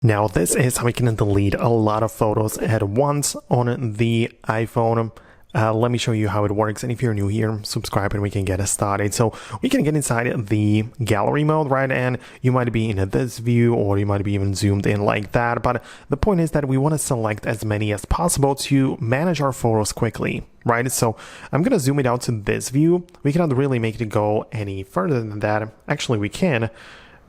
Now this is how we can delete a lot of photos at once on the iPhone. Let me show you how it works, and if you're new here, subscribe and we can get started. So we can get inside the gallery mode, right? And you might be in this view, or you might be even zoomed in like that, but the point is that we want to select as many as possible to manage our photos quickly, right? So I'm gonna zoom it out to this view. We cannot really make it go any further than that. Actually we can,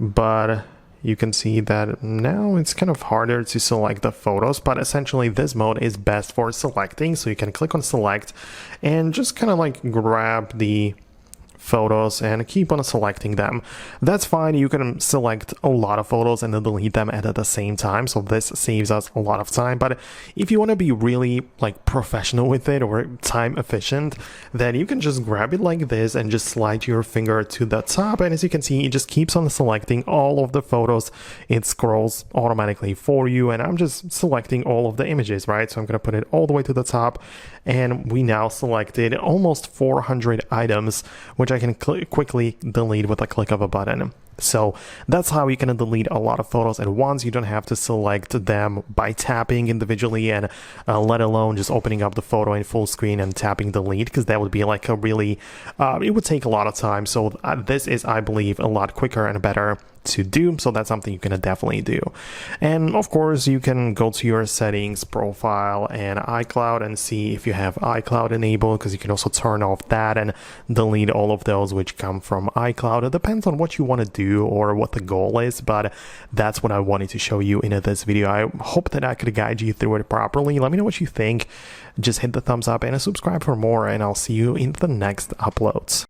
but you can see that now it's kind of harder to select the photos, but essentially this mode is best for selecting. So you can click on select and just kind of like grab the photos and keep on selecting them. That's fine. You can select a lot of photos and then delete them at the same time, so this saves us a lot of time. But if you want to be really like professional with it or time efficient, then you can just grab it like this and just slide your finger to the top, and as you can see, it just keeps on selecting all of the photos. It scrolls automatically for you, and I'm just selecting all of the images, right? So I'm going to put it all the way to the top, and we now selected almost 400 items, which I can quickly delete with a click of a button. So that's how you can delete a lot of photos at once. You don't have to select them by tapping individually, and let alone just opening up the photo in full screen and tapping delete, because that would be like a really it would take a lot of time. So this is, I believe, a lot quicker and better to do, so that's something you can definitely do. And of course you can go to your settings, profile, and iCloud and see if you have iCloud enabled, because you can also turn off that and delete all of those which come from iCloud. It depends on what you want to do or what the goal is, but that's what I wanted to show you in this video. I hope that I could guide you through it properly. Let me know what you think. Just hit the thumbs up and subscribe for more, and I'll see you in the next uploads.